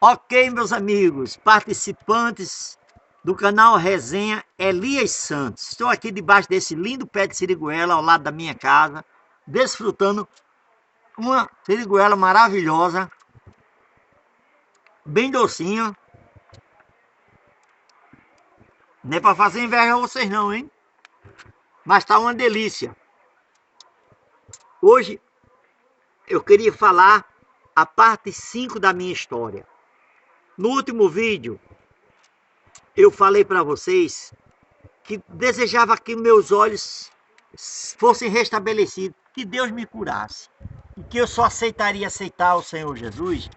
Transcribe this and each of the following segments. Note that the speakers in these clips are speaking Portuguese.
Ok, meus amigos, participantes do canal Resenha Elias Santos. Estou aqui debaixo desse lindo pé de siriguela ao lado da minha casa, desfrutando uma siriguela maravilhosa, bem docinha. Não é para fazer inveja a vocês não, hein? Mas tá uma delícia. Hoje eu queria falar a parte 5 da minha história. No último vídeo eu falei para vocês que desejava que meus olhos fossem restabelecidos, que Deus me curasse, e que eu só aceitaria aceitar o Senhor Jesus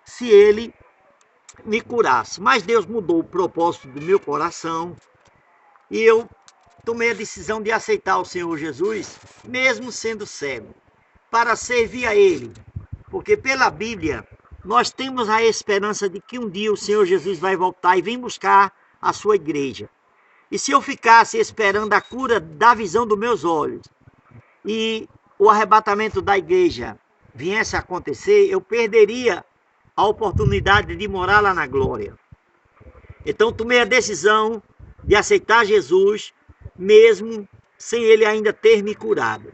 se Ele me curasse. Mas Deus mudou o propósito do meu coração e eu tomei a decisão de aceitar o Senhor Jesus, mesmo sendo cego, para servir a Ele, porque pela Bíblia nós temos a esperança de que um dia o Senhor Jesus vai voltar e vir buscar a sua igreja. E se eu ficasse esperando a cura da visão dos meus olhos e o arrebatamento da igreja viesse a acontecer, eu perderia a oportunidade de morar lá na glória. Então tomei a decisão de aceitar Jesus, mesmo sem Ele ainda ter me curado.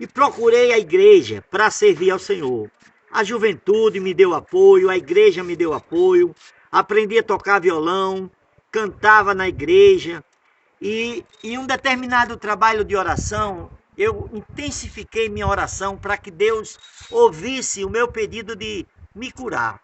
E procurei a igreja para servir ao Senhor. A juventude me deu apoio, a igreja me deu apoio, aprendi a tocar violão, cantava na igreja, e em um determinado trabalho de oração, eu intensifiquei minha oração para que Deus ouvisse o meu pedido de me curar.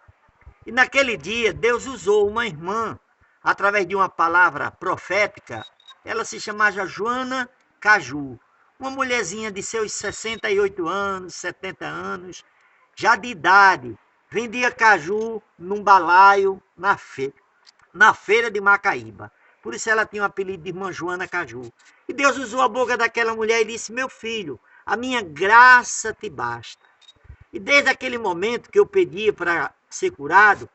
E naquele dia, Deus usou uma irmã, através de uma palavra profética. Ela se chamava Joana Caju, uma mulherzinha de seus 68 anos, 70 anos, já de idade, vendia caju num balaio na feira de Macaíba. Por isso ela tinha o apelido de irmã Joana Caju. E Deus usou a boca daquela mulher e disse: meu filho, a minha graça te basta. E desde aquele momento que eu pedi para ser curado,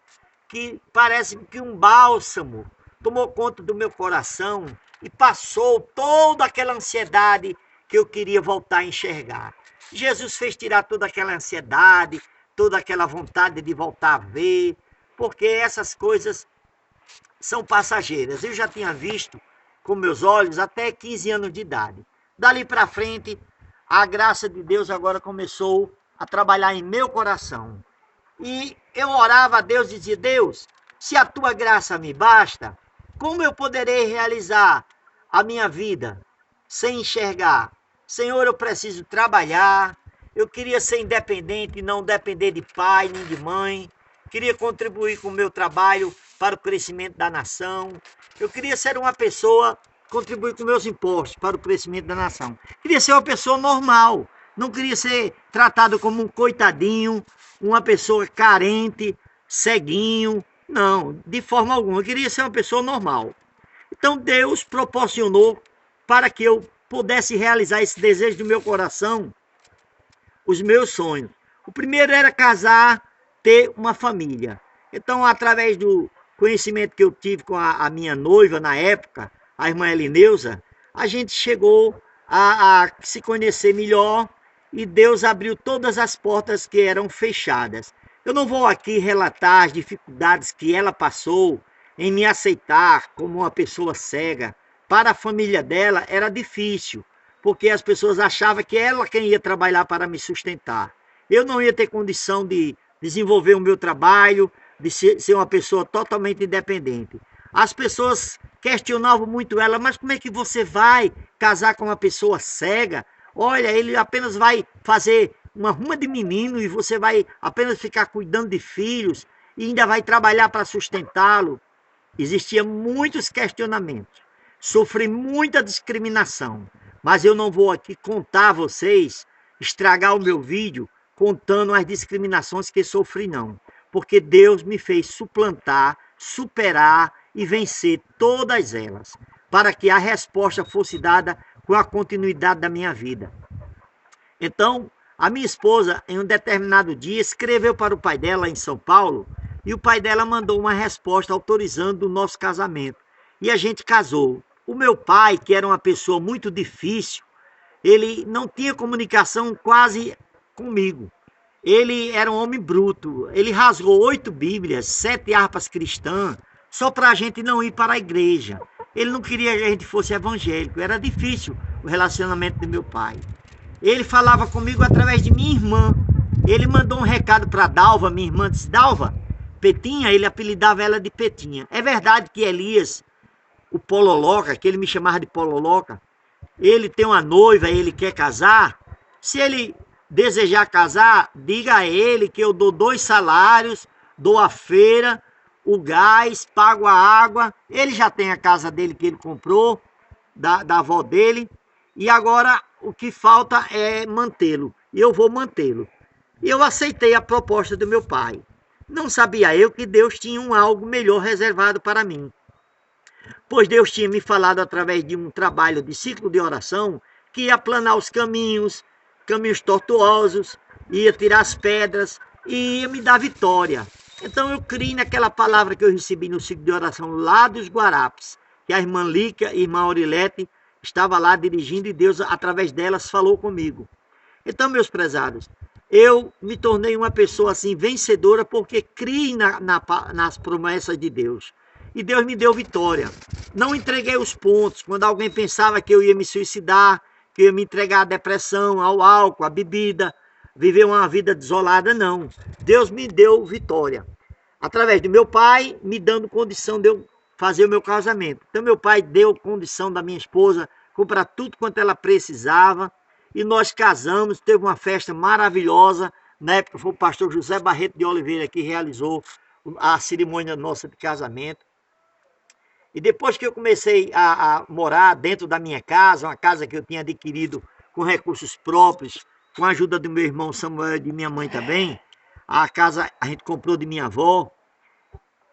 que parece que um bálsamo tomou conta do meu coração e passou toda aquela ansiedade que eu queria voltar a enxergar. Jesus fez tirar toda aquela ansiedade, toda aquela vontade de voltar a ver, porque essas coisas são passageiras. Eu já tinha visto com meus olhos até 15 anos de idade. Dali para frente, a graça de Deus agora começou a trabalhar em meu coração. E eu orava a Deus e dizia: Deus, se a tua graça me basta, como eu poderei realizar a minha vida sem enxergar? Senhor, eu preciso trabalhar, eu queria ser independente e não depender de pai nem de mãe, queria contribuir com o meu trabalho para o crescimento da nação, eu queria ser uma pessoa, contribuir com meus impostos para o crescimento da nação. Queria ser uma pessoa normal, não queria ser tratado como um coitadinho, uma pessoa carente, ceguinho, não, de forma alguma. Eu queria ser uma pessoa normal. Então Deus proporcionou para que eu pudesse realizar esse desejo do meu coração, os meus sonhos. O primeiro era casar, ter uma família. Então, através do conhecimento que eu tive com a minha noiva na época, a irmã Elineusa, a gente chegou a se conhecer melhor e Deus abriu todas as portas que eram fechadas. Eu não vou aqui relatar as dificuldades que ela passou em me aceitar como uma pessoa cega. Para a família dela era difícil, porque as pessoas achavam que ela quem ia trabalhar para me sustentar. Eu não ia ter condição de desenvolver o meu trabalho, de ser uma pessoa totalmente independente. As pessoas questionavam muito ela: mas como é que você vai casar com uma pessoa cega? Olha, ele apenas vai fazer uma ruma de menino e você vai apenas ficar cuidando de filhos e ainda vai trabalhar para sustentá-lo. Existiam muitos questionamentos. Sofri muita discriminação, mas eu não vou aqui contar a vocês, estragar o meu vídeo contando as discriminações que sofri não, porque Deus me fez suplantar, superar e vencer todas elas, para que a resposta fosse dada com a continuidade da minha vida. Então, a minha esposa, em um determinado dia, escreveu para o pai dela em São Paulo, e o pai dela mandou uma resposta autorizando o nosso casamento. E a gente casou. O meu pai, que era uma pessoa muito difícil, ele não tinha comunicação quase comigo. Ele era um homem bruto. Ele rasgou 8 Bíblias, 7 harpas cristãs, só para a gente não ir para a igreja. Ele não queria que a gente fosse evangélico. Era difícil o relacionamento do meu pai. Ele falava comigo através de minha irmã. Ele mandou um recado para Dalva, minha irmã, disse: Dalva, Petinha, ele apelidava ela de Petinha. É verdade que Elias, o Pololoca, que ele me chamava de Pololoca, ele tem uma noiva, ele quer casar? Se ele desejar casar, diga a ele que eu dou 2 salários, dou a feira, o gás, pago a água. Ele já tem a casa dele que ele comprou, da avó dele, e agora o que falta é mantê-lo, e eu vou mantê-lo. E eu aceitei a proposta do meu pai. Não sabia eu que Deus tinha algo melhor reservado para mim, pois Deus tinha me falado através de um trabalho de ciclo de oração que ia aplanar os caminhos tortuosos, ia tirar as pedras e ia me dar vitória. Então eu criei naquela palavra que eu recebi no ciclo de oração lá dos Guarapes, que a irmã Lícia e a irmã Aurilete estava lá dirigindo e Deus, através delas, falou comigo. Então, meus prezados, eu me tornei uma pessoa assim vencedora porque criei nas promessas de Deus. E Deus me deu vitória. Não entreguei os pontos. Quando alguém pensava que eu ia me suicidar, que eu ia me entregar à depressão, ao álcool, à bebida, viver uma vida desolada, não. Deus me deu vitória. Através do meu pai, me dando condição de eu fazer o meu casamento. Então, meu pai deu condição da minha esposa comprar tudo quanto ela precisava. E nós casamos, teve uma festa maravilhosa. Na época foi o pastor José Barreto de Oliveira que realizou a cerimônia nossa de casamento. E depois que eu comecei a morar dentro da minha casa, uma casa que eu tinha adquirido com recursos próprios, com a ajuda do meu irmão Samuel e de minha mãe também, a casa a gente comprou de minha avó.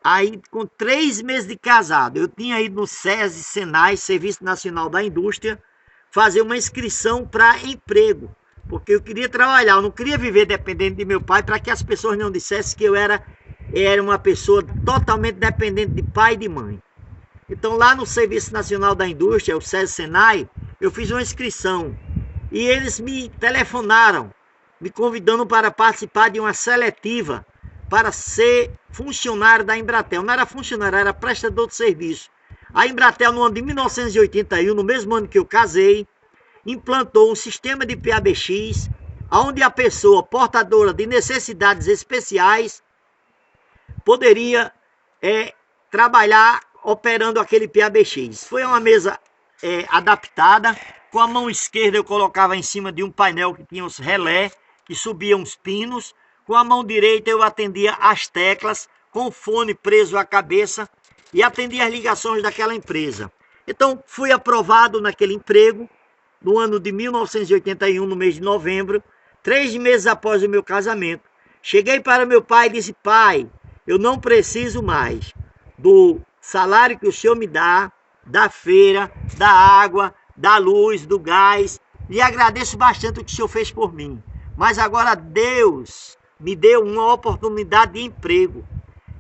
Aí, com 3 meses de casado, eu tinha ido no SESI, Senai, Serviço Nacional da Indústria, fazer uma inscrição para emprego, porque eu queria trabalhar, eu não queria viver dependente de meu pai, para que as pessoas não dissessem que eu era uma pessoa totalmente dependente de pai e de mãe. Então, lá no Serviço Nacional da Indústria, o SESI Senai, eu fiz uma inscrição e eles me telefonaram, me convidando para participar de uma seletiva para ser funcionário da Embratel. Não era funcionário, era prestador de serviço. A Embratel, no ano de 1981, no mesmo ano que eu casei, implantou um sistema de PABX, onde a pessoa portadora de necessidades especiais poderia trabalhar operando aquele PABX. Foi uma mesa adaptada. Com a mão esquerda eu colocava em cima de um painel que tinha os relé, que subiam os pinos. Com a mão direita eu atendia as teclas, com o fone preso à cabeça, e atendia as ligações daquela empresa. Então, fui aprovado naquele emprego, no ano de 1981, no mês de novembro, 3 meses após o meu casamento. Cheguei para meu pai e disse: pai, eu não preciso mais do salário que o senhor me dá, da feira, da água, da luz, do gás. Lhe agradeço bastante o que o senhor fez por mim. Mas agora Deus me deu uma oportunidade de emprego.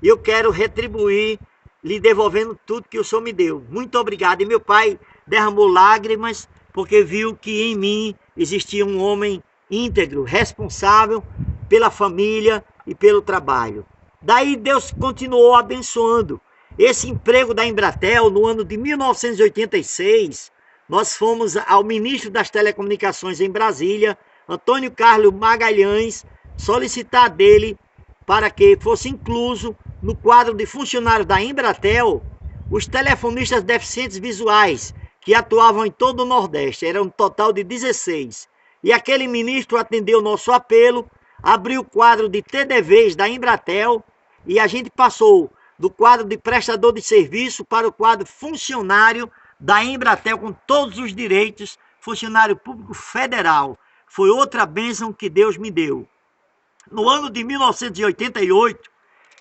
E eu quero retribuir, lhe devolvendo tudo que o senhor me deu. Muito obrigado. E meu pai derramou lágrimas, porque viu que em mim existia um homem íntegro, responsável pela família e pelo trabalho. Daí Deus continuou abençoando. Esse emprego da Embratel, no ano de 1986, nós fomos ao ministro das Telecomunicações em Brasília, Antônio Carlos Magalhães, solicitar dele para que fosse incluso no quadro de funcionários da Embratel os telefonistas deficientes visuais que atuavam em todo o Nordeste. Era um total de 16. E aquele ministro atendeu o nosso apelo, abriu o quadro de TDVs da Embratel e a gente passou do quadro de prestador de serviço para o quadro funcionário da Embratel com todos os direitos, funcionário público federal. Foi outra bênção que Deus me deu. No ano de 1988,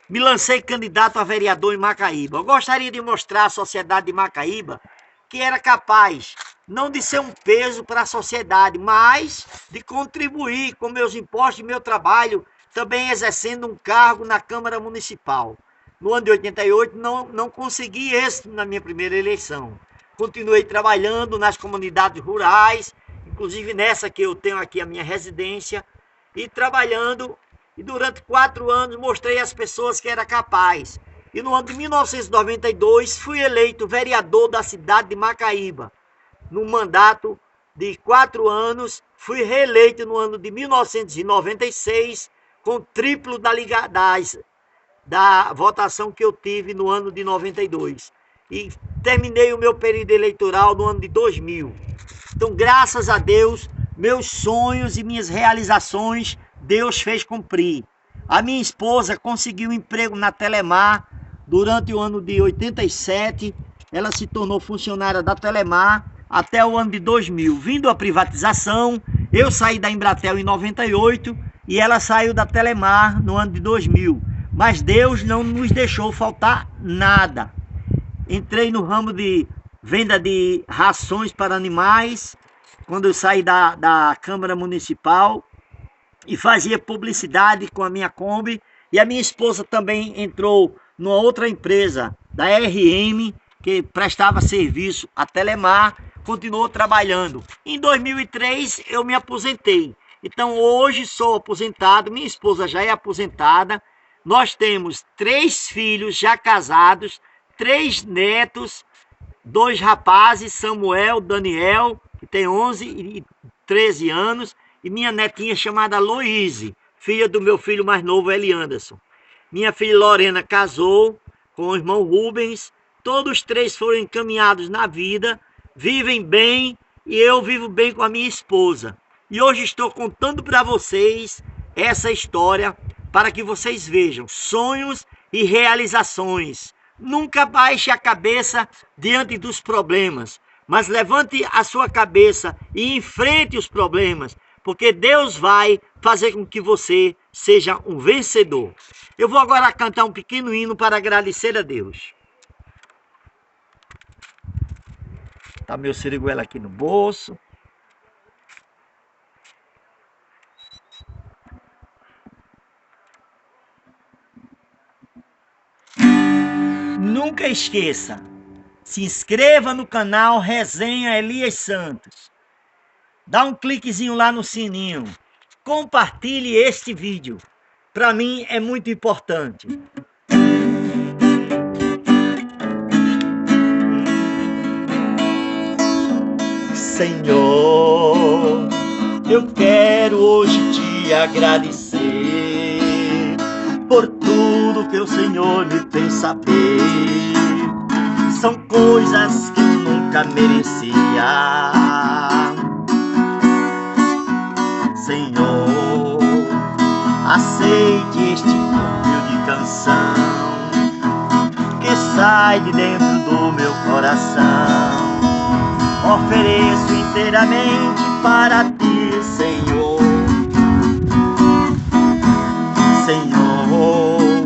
me lancei candidato a vereador em Macaíba. Eu gostaria de mostrar à sociedade de Macaíba que era capaz, não de ser um peso para a sociedade, mas de contribuir com meus impostos e meu trabalho, também exercendo um cargo na Câmara Municipal. No ano de 88, não consegui êxito na minha primeira eleição. Continuei trabalhando nas comunidades rurais, inclusive nessa que eu tenho aqui a minha residência, e trabalhando. E durante 4 anos mostrei às pessoas que era capaz. E no ano de 1992 fui eleito vereador da cidade de Macaíba. Num mandato de 4 anos, fui reeleito no ano de 1996 com triplo da votação que eu tive no ano de 92. E terminei o meu período eleitoral no ano de 2000. Então, graças a Deus, meus sonhos e minhas realizações, Deus fez cumprir. A minha esposa conseguiu um emprego na Telemar durante o ano de 87. Ela se tornou funcionária da Telemar até o ano de 2000. Vindo a privatização, eu saí da Embratel em 98 e ela saiu da Telemar no ano de 2000. Mas Deus não nos deixou faltar nada. Entrei no ramo de venda de rações para animais, quando eu saí da Câmara Municipal, e fazia publicidade com a minha Kombi. E a minha esposa também entrou numa outra empresa, da RM, que prestava serviço à Telemar, continuou trabalhando. Em 2003 eu me aposentei. Então hoje sou aposentado, minha esposa já é aposentada. Nós temos 3 filhos já casados, 3 netos, 2 rapazes, Samuel, Daniel, que tem 11 e 13 anos, e minha netinha chamada Loíse, filha do meu filho mais novo, Eli Anderson. Minha filha Lorena casou com o irmão Rubens, todos 3 foram encaminhados na vida, vivem bem e eu vivo bem com a minha esposa. E hoje estou contando para vocês essa história para que vocês vejam sonhos e realizações. Nunca baixe a cabeça diante dos problemas, mas levante a sua cabeça e enfrente os problemas, porque Deus vai fazer com que você seja um vencedor. Eu vou agora cantar um pequeno hino para agradecer a Deus. Tá meu siriguela aqui no bolso. Nunca esqueça, se inscreva no canal Resenha Elias Santos. Dá um cliquezinho lá no sininho. Compartilhe este vídeo. Para mim é muito importante. Senhor, eu quero hoje te agradecer por tudo que o Senhor me fez saber. São coisas que eu nunca merecia. Senhor, aceite este humilde canção que sai de dentro do meu coração. Ofereço inteiramente para ti, Senhor. Senhor,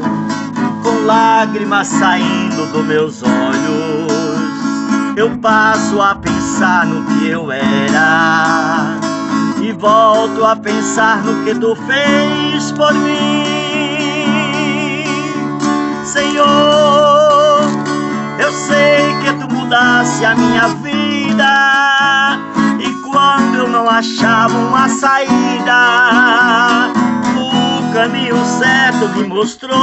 com lágrimas saindo dos meus olhos, eu passo a pensar no que eu era e volto a pensar no que tu fez por mim. Senhor, eu sei que tu mudaste a minha vida, e quando eu não achava uma saída, o caminho certo me mostrou.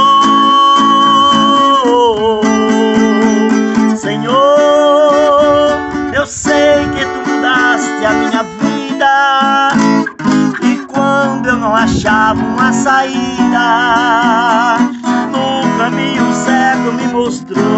Senhor, eu sei que tu mudaste a minha vida, e quando eu não achava uma saída, no caminho certo me mostrou.